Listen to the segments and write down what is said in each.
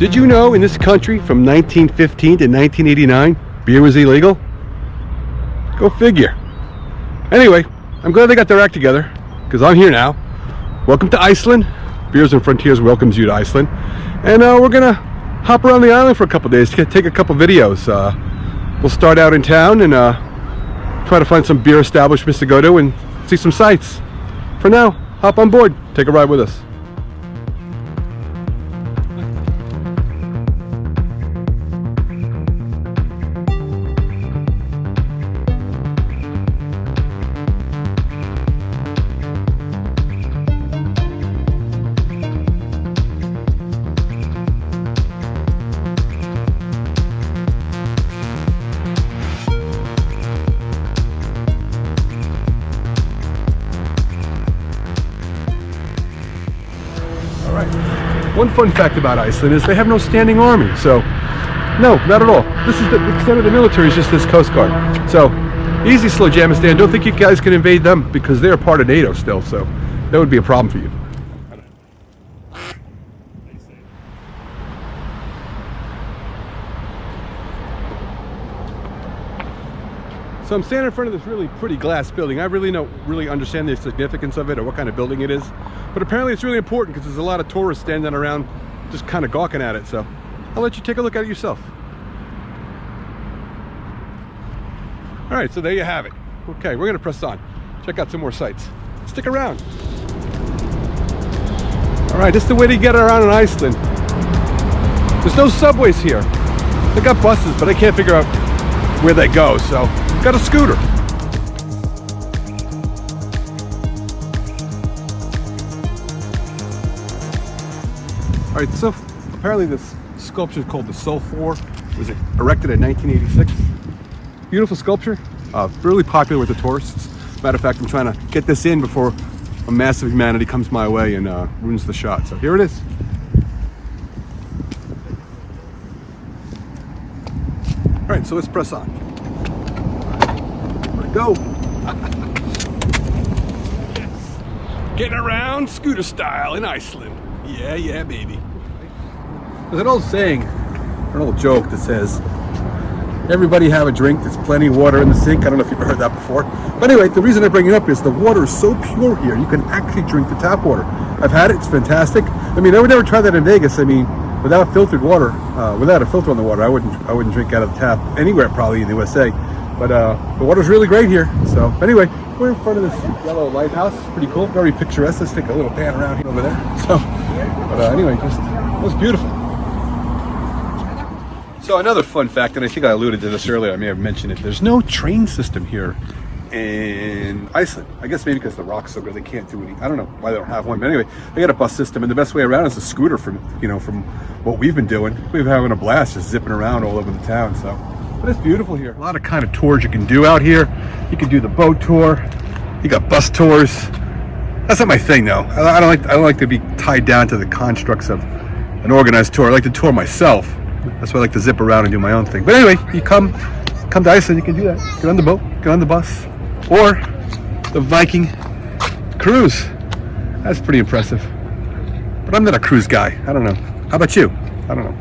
Did you know in this country from 1915 to 1989, beer was illegal? Go figure. Anyway, I'm glad they got their act together, because I'm here now. Welcome to Iceland. Beers and Frontiers welcomes you to Iceland. And we're gonna hop around the island for a couple days to take a couple videos. We'll start out in town and try to find some beer establishments to go to and see some sights. For now, hop on board, take a ride with us. One fun fact about Iceland is they have no standing army. So, no, not at all. This is the extent of the military is just this Coast Guard. So, easy, slow Jamistan. Don't think you guys can invade them because they are part of NATO still. So, that would be a problem for you. So I'm standing in front of this really pretty glass building. I really don't understand the significance of it or what kind of building it is, but apparently it's really important because there's a lot of tourists standing around just kind of gawking at it. So I'll let you take a look at it yourself. All right, so there you have it. Okay, we're gonna press on. Check out some more sights. Stick around. All right, this is the way to get around in Iceland. There's no subways here. They got buses, but I can't figure out where they go, so got a scooter. All right, so apparently this sculpture is called the Soul 4. It was erected in 1986. Beautiful sculpture, really popular with the tourists. Matter of fact, I'm trying to get this in before a massive humanity comes my way and ruins the shot. So here it is. All right, so let's press on. Go. Getting around scooter style in Iceland. Yeah, baby. There's an old saying, an old joke that says, everybody have a drink, there's plenty of water in the sink. I don't know if you've ever heard that before. But anyway, the reason I bring it up is the water is so pure here, you can actually drink the tap water. I've had it, it's fantastic. I mean, I would never try that in Vegas. I mean, without filtered water, without a filter on the water, I wouldn't drink out of the tap anywhere probably in the USA. But the water's really great here. So anyway, we're in front of this yellow lighthouse. It's pretty cool, very picturesque. Let's take a little pan around here over there. So, but anyway, just it was beautiful. So another fun fact, and I think I alluded to this earlier, I may have mentioned it. There's no train system here in Iceland. I guess maybe because the rock's so good they can't do any. I don't know why they don't have one. But anyway, they got a bus system, and the best way around is a scooter. From what we've been doing, we've been having a blast just zipping around all over the town. So. But it's beautiful here. A lot of kind of tours you can do out here. You can do the boat tour. You got bus tours. That's not my thing though. I don't like to be tied down to the constructs of an organized tour. I like to tour myself. That's why I like to zip around and do my own thing. But anyway, you come to Iceland, you can do that. Get on the boat, get on the bus, or the Viking cruise. That's pretty impressive. But I'm not a cruise guy. I don't know. How about you? I don't know.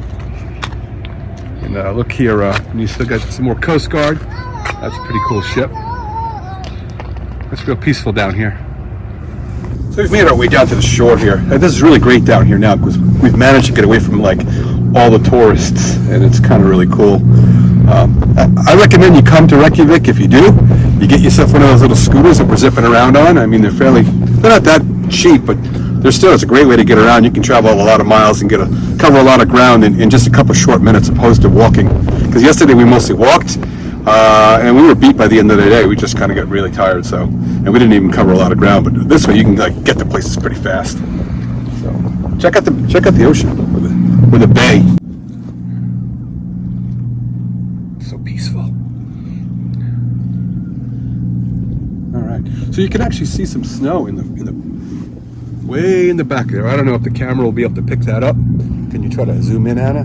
And look here, you still got some more Coast Guard. That's a pretty cool ship. It's real peaceful down here. So we've made our way down to the shore here. This is really great down here now because we've managed to get away from like all the tourists, and it's kind of really cool. I recommend you come to Reykjavik. If you do, you get yourself one of those little scooters that we're zipping around on. I mean, they're not that cheap, but it's a great way to get around. You can travel a lot of miles and cover a lot of ground in just a couple short minutes opposed to walking. Because yesterday we mostly walked, and we were beat by the end of the day. We just kind of got really tired, and we didn't even cover a lot of ground. But this way you can get to places pretty fast. So check out the ocean or the bay. So peaceful. All right, so you can actually see some snow in the way in the back there. I don't know if the camera will be able to pick that up. Can you try to zoom in, Anna?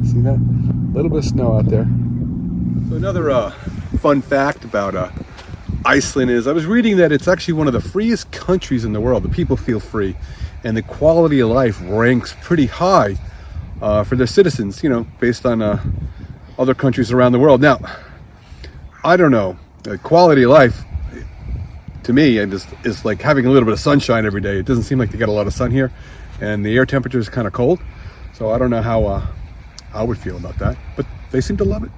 See that? A little bit of snow out there. So another fun fact about Iceland is I was reading that it's actually one of the freest countries in the world. The people feel free, and the quality of life ranks pretty high for their citizens, you know, based on other countries around the world. Now, I don't know, quality of life to me is like having a little bit of sunshine every day. It doesn't seem like they get a lot of sun here, and the air temperature is kind of cold, so I don't know how I would feel about that, but they seem to love it.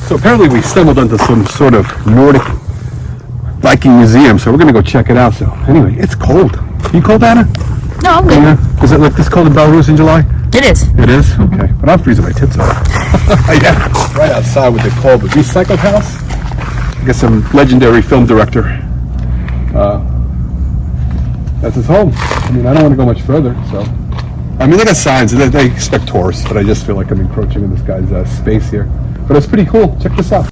So apparently we stumbled onto some sort of Nordic Viking museum, so we're gonna go check it out. So anyway, it's cold. Are you cold, Anna? No, I'm good. Yeah. Is it like this cold in Belarus in July? It is. It is? Okay. But I'm freezing my tits off. Yeah, right outside with the cold. The Recycled House. I guess some legendary film director. That's his home. I mean, I don't want to go much further, so. I mean, they got signs. They expect tourists, but I just feel like I'm encroaching in this guy's space here. But it's pretty cool. Check this out.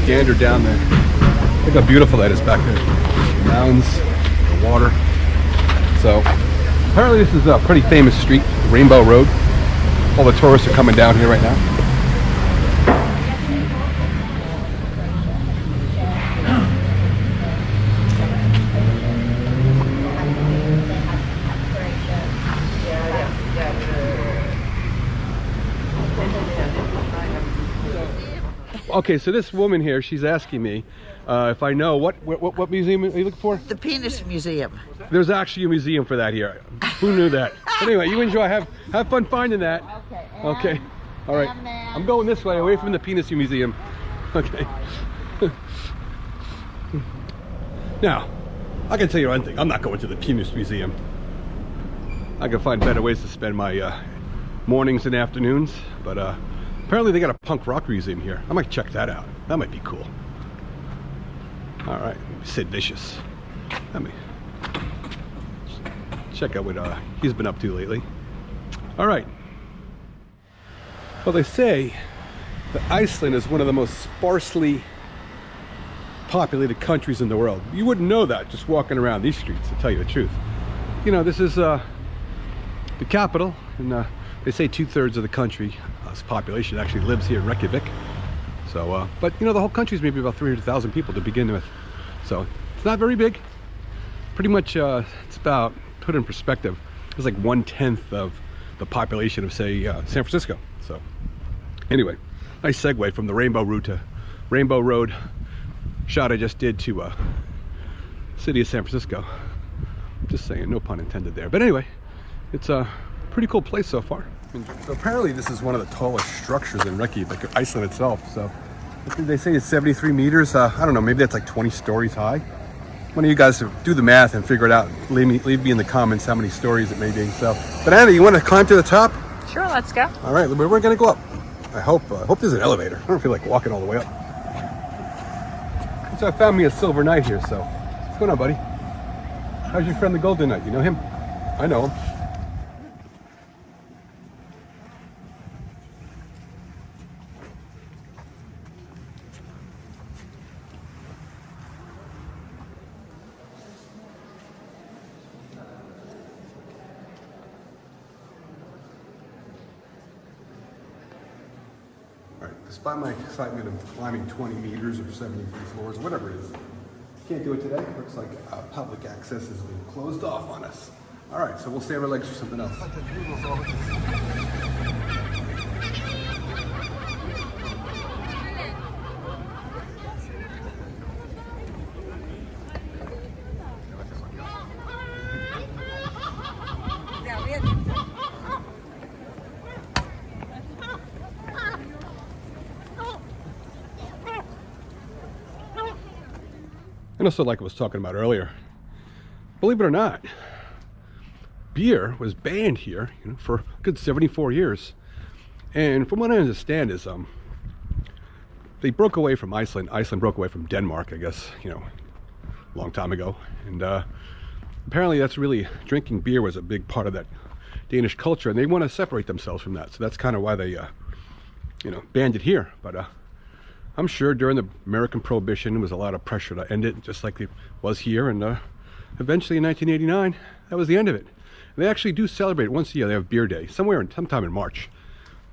Gander down there. Look how beautiful that is back there. The mountains, the water. So apparently this is a pretty famous street, Rainbow Road. All the tourists are coming down here right now. Okay, so this woman here, she's asking me if I know what museum are you looking for? The Penis Museum. There's actually a museum for that here. Who knew that? But anyway, you enjoy. Have fun finding that. Okay. All right. I'm going this way, away from the Penis Museum. Okay. Now, I can tell you one thing. I'm not going to the Penis Museum. I can find better ways to spend my mornings and afternoons, but apparently they got a punk rock museum here. I might check that out. That might be cool. All right, Sid Vicious. Let me check out what he's been up to lately. All right. Well, they say that Iceland is one of the most sparsely populated countries in the world. You wouldn't know that just walking around these streets, to tell you the truth. You know, this is the capital, and they say 2/3 of the country's population actually lives here in Reykjavik. So, but you know, the whole country is maybe about 300,000 people to begin with. So it's not very big. Pretty much, it's about, put in perspective, it's like 1/10 of the population of, say, San Francisco. So anyway, nice segue from the Rainbow Road shot I just did to city of San Francisco. Just saying, no pun intended there. But anyway, it's a pretty cool place so far. So apparently this is one of the tallest structures in Reykjavik, Iceland itself. So they say it's 73 meters. I don't know, maybe that's like 20 stories high. One of you guys do the math and figure it out. Leave me in the comments how many stories it may be. So, but Anna, you want to climb to the top? Sure, let's go. All right, we're gonna go up. I hope there's an elevator. I don't feel like walking all the way up. So I found me a silver knight here. So what's going on, buddy? How's your friend the Golden Knight? You know him? I know him. Despite my excitement of climbing 20 meters or 73 floors, whatever it is, can't do it today. Looks like public access has been closed off on us. All right, so we'll save our legs for something else. And also, like I was talking about earlier, believe it or not, beer was banned here, you know, for a good 74 years. And from what I understand is they broke away from Iceland. Iceland broke away from Denmark, I guess, you know, a long time ago. And apparently that's really, drinking beer was a big part of that Danish culture, and they want to separate themselves from that. So that's kind of why they, you know, banned it here. But I'm sure during the American Prohibition, there was a lot of pressure to end it, just like it was here. And eventually in 1989, that was the end of it. And they actually do celebrate it once a year. They have Beer Day, sometime in March,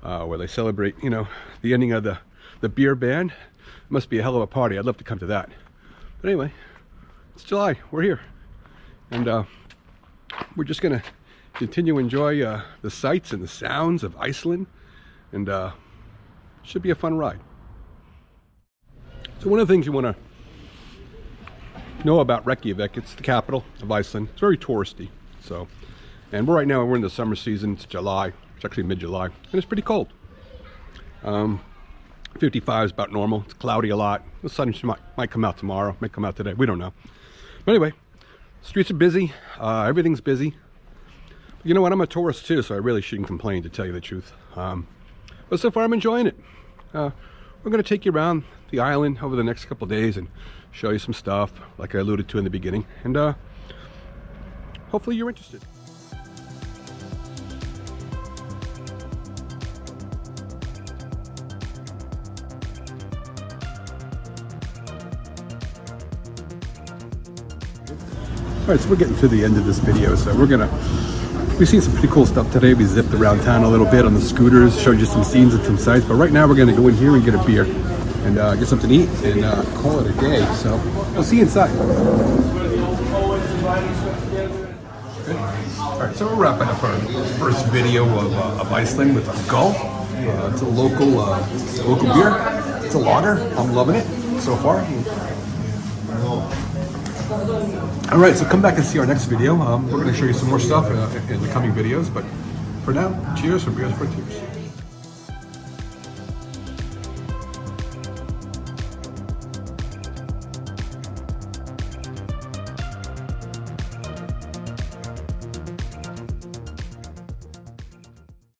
where they celebrate, you know, the ending of the beer ban. It must be a hell of a party. I'd love to come to that. But anyway, it's July. We're here. And we're just going to continue to enjoy the sights and the sounds of Iceland. And should be a fun ride. So one of the things you want to know about Reykjavik, it's the capital of Iceland. It's very touristy. So, and right now we're in the summer season. It's July. It's actually mid-July, and it's pretty cold. 55 is about normal. It's cloudy a lot. The sun might come out tomorrow. Might come out today. We don't know. But anyway, streets are busy. Everything's busy. But you know what? I'm a tourist too, so I really shouldn't complain, to tell you the truth. But so far, I'm enjoying it. We're going to take you around the island over the next couple of days and show you some stuff, like I alluded to in the beginning. And hopefully you're interested. All right, so we're getting to the end of this video. So we've seen some pretty cool stuff today. We zipped around town a little bit on the scooters, showed you some scenes and some sights. But right now we're gonna go in here and get a beer and get something to eat and call it a day. So we'll see you inside. All right, so we're wrapping up our first video of Iceland with a gull. It's a local beer. It's a lager. I'm loving it so far. All right, so come back and see our next video. We're going to show you some more stuff in the coming videos, but for now, cheers for Beers for Tears.